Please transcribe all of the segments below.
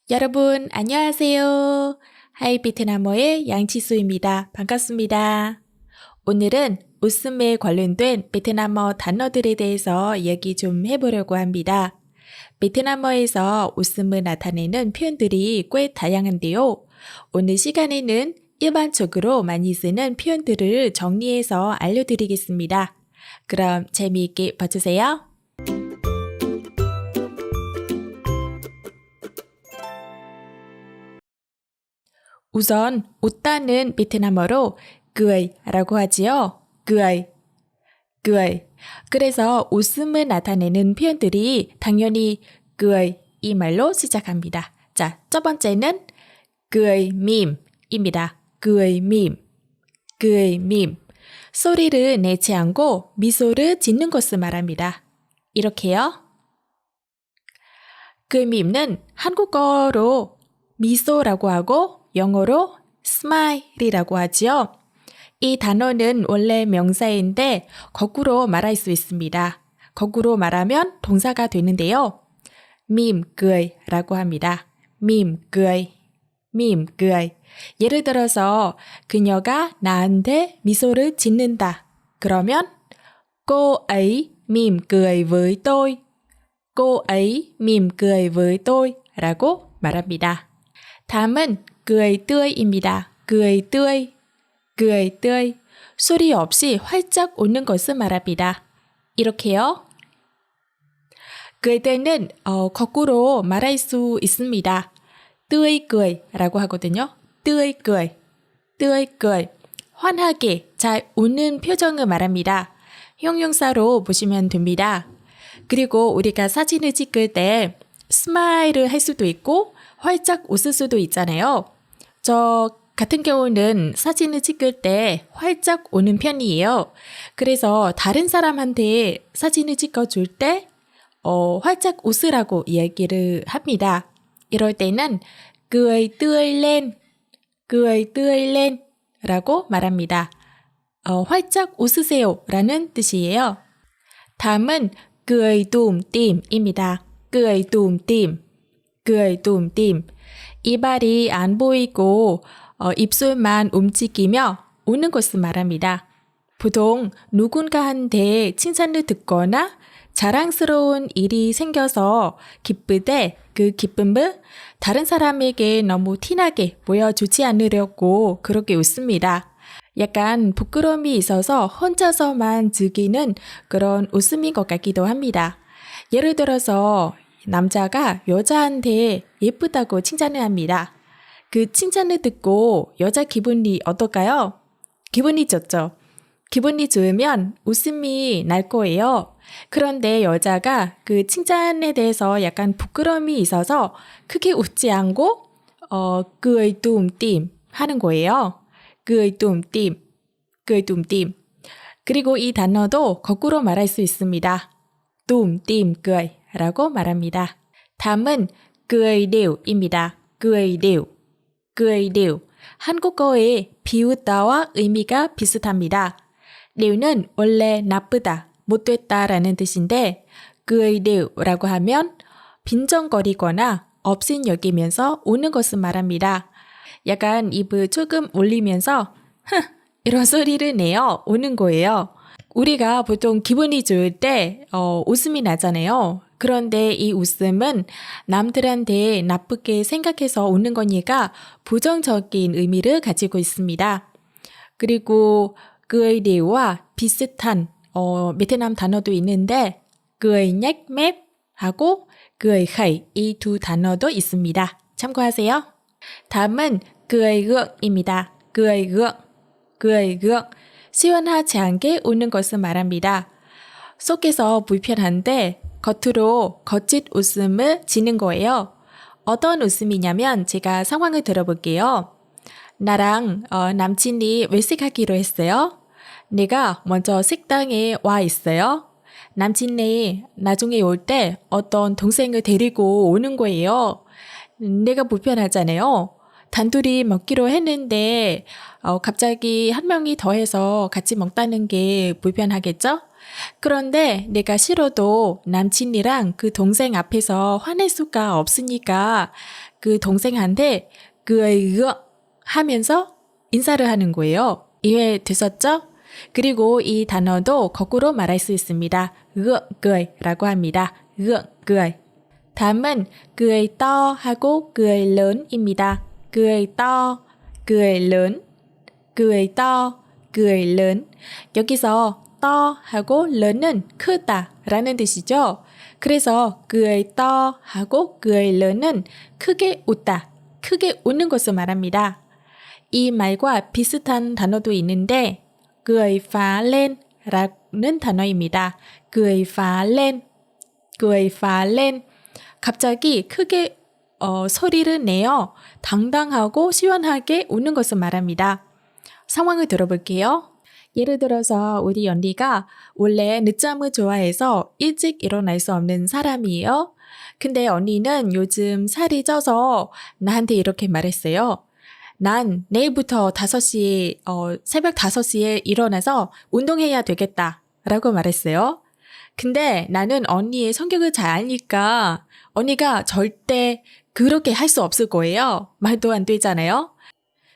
여러분 안녕하세요. 하이 베트남어의 양치수입니다. 반갑습니다. 오늘은 웃음에 관련된 베트남어 단어들에 대해서 이야기 좀 해보려고 합니다. 베트남어에서 웃음을 나타내는 표현들이 꽤 다양한데요. 오늘 시간에는 일반적으로 많이 쓰는 표현들을 정리해서 알려드리겠습니다. 그럼 재미있게 봐주세요. 우선 웃다는 베트남어로 cười 라고 하지요. cười. 그래서 웃음을 나타내는 표현들이 당연히 cười 이 말로 시작합니다. 자, 첫 번째는 cười mỉm입니다. cười mỉm. 소리를 내지 않고 미소를 짓는 것을 말합니다. 이렇게요. cười mỉm는 한국어로 미소라고 하고 영어로 smile이라고 하지요. 이 단어는 원래 명사인데 거꾸로 말할 수 있습니다. 거꾸로 말하면 동사가 되는데요. mỉm cười 라고 합니다. mỉm cười. 예를 들어서 그녀가 나한테 미소를 짓는다. 그러면 cô ấy mỉm cười với tôi. cô ấy mỉm cười với tôi 라고 말합니다. 다음은 cười tươi 입니다. cười tươi. 소리 없이 활짝 웃는 것을 말합니다. 이렇게요. cười tươi 는 거꾸로 말할 수 있습니다. tươi cười 라고 하거든요. tươi cười. 환하게 잘 웃는 표정을 말합니다. 형용사로 보시면 됩니다. 그리고 우리가 사진을 찍을 때 스마일을 할 수도 있고 활짝 웃을 수도 있잖아요. 저 같은 경우는 사진을 찍을 때 활짝 웃는 편이에요. 그래서 다른 사람한테 사진을 찍어줄 때 활짝 웃으라고 이야기를 합니다. 이럴 때는 cười tươi lên 라고 말합니다. 활짝 웃으세요 라는 뜻이에요. 다음은 cười tủm tỉm입니다. cười tủm tỉm. 이발이 안 보이고 입술만 움직이며 웃는 것을 말합니다. 보통 누군가한테 칭찬을 듣거나 자랑스러운 일이 생겨서 기쁠 때 그 기쁨을 다른 사람에게 너무 티나게 보여주지 않으려고 그렇게 웃습니다. 약간 부끄러움이 있어서 혼자서만 즐기는 그런 웃음인 것 같기도 합니다. 예를 들어서 남자가 여자한테 예쁘다고 칭찬을 합니다. 그 칭찬을 듣고 여자 기분이 어떨까요? 기분이 좋죠. 기분이 좋으면 웃음이 날 거예요. 그런데 여자가 그 칭찬에 대해서 약간 부끄러움이 있어서 크게 웃지 않고 cười tủm tỉm 하는 거예요. cười tủm tỉm. 그리고 이 단어도 거꾸로 말할 수 있습니다. tủm tỉm cười 라고 말합니다. 다음은 cười đều 입니다. cười đều. 한국어의 비웃다와 의미가 비슷합니다. deo는 원래 나쁘다, 못됐다라는 뜻인데 cười deo라고 하면 빈정거리거나 없인 여기면서 우는 것을 말합니다. 약간 입을 조금 올리면서 이런 소리를 내어 우는 거예요. 우리가 보통 기분이 좋을 때 웃음이 나잖아요. 그런데 이 웃음은 남들한테 나쁘게 생각해서 웃는 거니까 부정적인 의미를 가지고 있습니다. 그리고 cười deo와 비슷한 베트남 단어도 있는데 cười nhếch mép 하고 cười khẩy 이 두 단어도 있습니다. 참고하세요. 다음은 cười gượng 입니다. cười gượng. 시원하지 않게 웃는 것을 말합니다. 속에서 불편한데 겉으로 거짓 웃음을 지는 거예요. 어떤 웃음이냐면 제가 상황을 들어볼게요. 나랑 남친이 외식하기로 했어요. 내가 먼저 식당에 와 있어요. 남친이 나중에 올 때 어떤 동생을 데리고 오는 거예요. 내가 불편하잖아요. 단둘이 먹기로 했는데 갑자기 한 명이 더해서 같이 먹다는 게 불편하겠죠? 그런데 내가 싫어도 남친이랑 그 동생 앞에서 화낼 수가 없으니까 그 동생한테 그이거 하면서 인사를 하는 거예요. 이해되셨죠? 그리고 이 단어도 거꾸로 말할 수 있습니다. 라고 합니다. cười. 다음은 cười to 하고 cười lớn 입니다. cười to, cười lớn, cười to, cười lớn. 여기서 to 하고 lớn 은 크다 라는 뜻이죠. 그래서 cười to 하고 cười lớn 은 크게 웃다, 크게 웃는 것을 말합니다. 이 말과 비슷한 단어도 있는데 cười phá lên 라는 단어입니다. cười phá lên, cười phá lên. 갑자기 크게 소리를 내어 당당하고 시원하게 웃는 것을 말합니다. 상황을 들어볼게요. 예를 들어서 우리 연리가 원래 늦잠을 좋아해서 일찍 일어날 수 없는 사람이에요. 근데 언니는 요즘 살이 쪄서 나한테 이렇게 말했어요. 난 내일부터 새벽 5시에 일어나서 운동해야 되겠다 라고 말했어요. 근데 나는 언니의 성격을 잘 아니까 언니가 절대 그렇게 할 수 없을 거예요. 말도 안 되잖아요.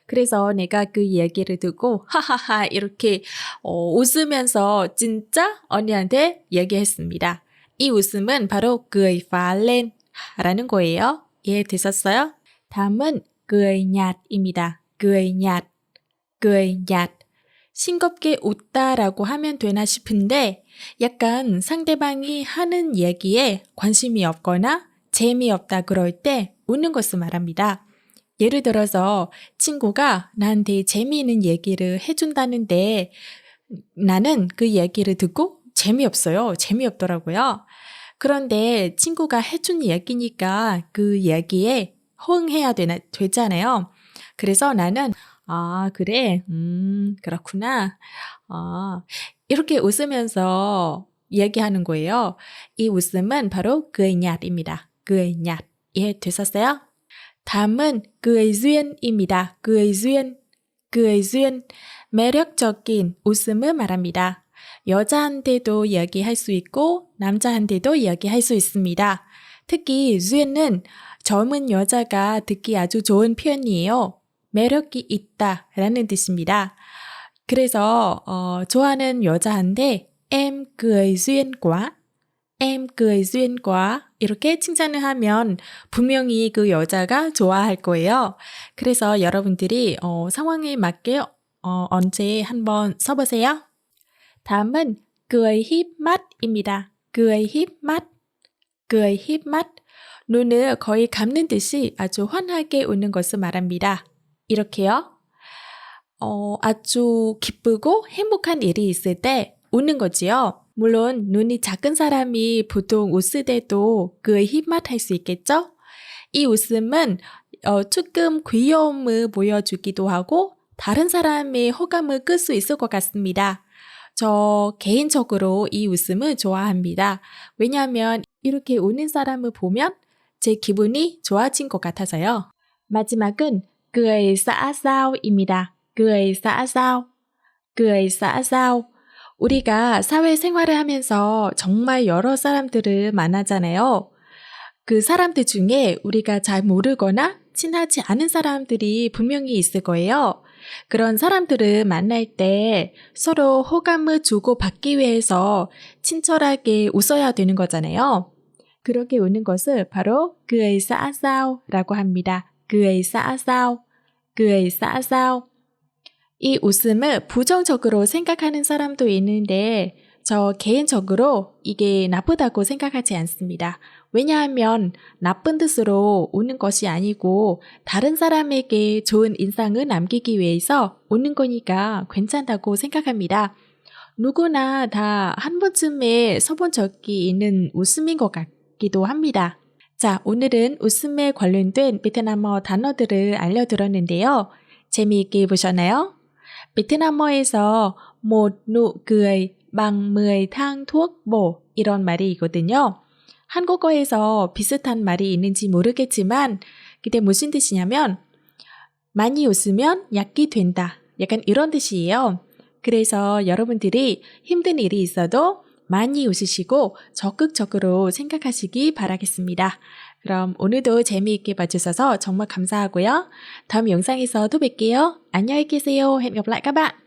그래서 내가 그 얘기를 듣고 하하하 이렇게 웃으면서 진짜 언니한테 얘기했습니다. 이 웃음은 바로 cười phá lên 라는 거예요. 이해되셨어요? 다음은 cười nhạt 입니다. cười nhạt, cười nhạt. 싱겁게 웃다라고 하면 되나 싶은데 약간 상대방이 하는 얘기에 관심이 없거나 재미없다 그럴 때 웃는 것을 말합니다. 예를 들어서 친구가 나한테 재미있는 얘기를 해준다는데 나는 그 얘기를 듣고 재미없더라고요. 그런데 친구가 해준 얘기니까 그 얘기에 호응해야 되잖아요. 그래서 나는 그래? 그렇구나. 이렇게 웃으면서 얘기하는 거예요. 이 웃음은 바로 cười nhạt 입니다. cười nhạt. 이해되셨어요? 다음은 cười duyên 입니다. cười duyên. cười duyên. 매력적인 웃음을 말합니다. 여자한테도 얘기할 수 있고 남자한테도 얘기할 수 있습니다. 특히 duyên 은 젊은 여자가 듣기 아주 좋은 표현이에요. 매력이 있다 라는 뜻입니다. 그래서 좋아하는 여자한테 em cười duyên quá, em cười duyên quá 이렇게 칭찬을 하면 분명히 그 여자가 좋아할 거예요. 그래서 여러분들이 상황에 맞게 언제 한번 써보세요. 다음은 cười híp mắt 입니다. cười híp mắt, cười híp mắt. 눈을 거의 감는 듯이 아주 환하게 웃는 것을 말합니다. 이렇게요. 아주 기쁘고 행복한 일이 있을 때 웃는 거지요. 물론 눈이 작은 사람이 보통 웃을 때도 cười híp mắt 할 수 있겠죠? 이 웃음은 조금 귀여움을 보여주기도 하고 다른 사람의 호감을 끌 수 있을 것 같습니다. 저 개인적으로 이 웃음을 좋아합니다. 왜냐하면 이렇게 웃는 사람을 보면 제 기분이 좋아진 것 같아서요. 마지막은 cười xã giao 입니다. cười xã giao, cười xã giao. 우리가 사회생활을 하면서 정말 여러 사람들을 만나잖아요. 그 사람들 중에 우리가 잘 모르거나 친하지 않은 사람들이 분명히 있을 거예요. 그런 사람들을 만날 때 서로 호감을 주고받기 위해서 친절하게 웃어야 되는 거잖아요. 그렇게 웃는 것을 바로 cười xã giao 라고 합니다. cười xã giao, cười xã giao. 이 웃음을 부정적으로 생각하는 사람도 있는데 저 개인적으로 이게 나쁘다고 생각하지 않습니다. 왜냐하면 나쁜 뜻으로 웃는 것이 아니고 다른 사람에게 좋은 인상을 남기기 위해서 웃는 거니까 괜찮다고 생각합니다. 누구나 다 한 번쯤에 써본 적이 있는 웃음인 것 같기도 합니다. 자, 오늘은 웃음에 관련된 베트남어 단어들을 알려드렸는데요. 재미있게 보셨나요? 베트남어에서 một nụ cười bằng 10 thang thuốc bổ 이런 말이 있거든요. 한국어에서 비슷한 말이 있는지 모르겠지만 그게 무슨 뜻이냐면 많이 웃으면 약이 된다. 약간 이런 뜻이에요. 그래서 여러분들이 힘든 일이 있어도 많이 웃으시고 적극적으로 생각하시기 바라겠습니다. 그럼 오늘도 재미있게 봐주셔서 정말 감사하고요. 다음 영상에서 또 뵐게요. 안녕히 계세요. Hẹn gặp lại các bạn.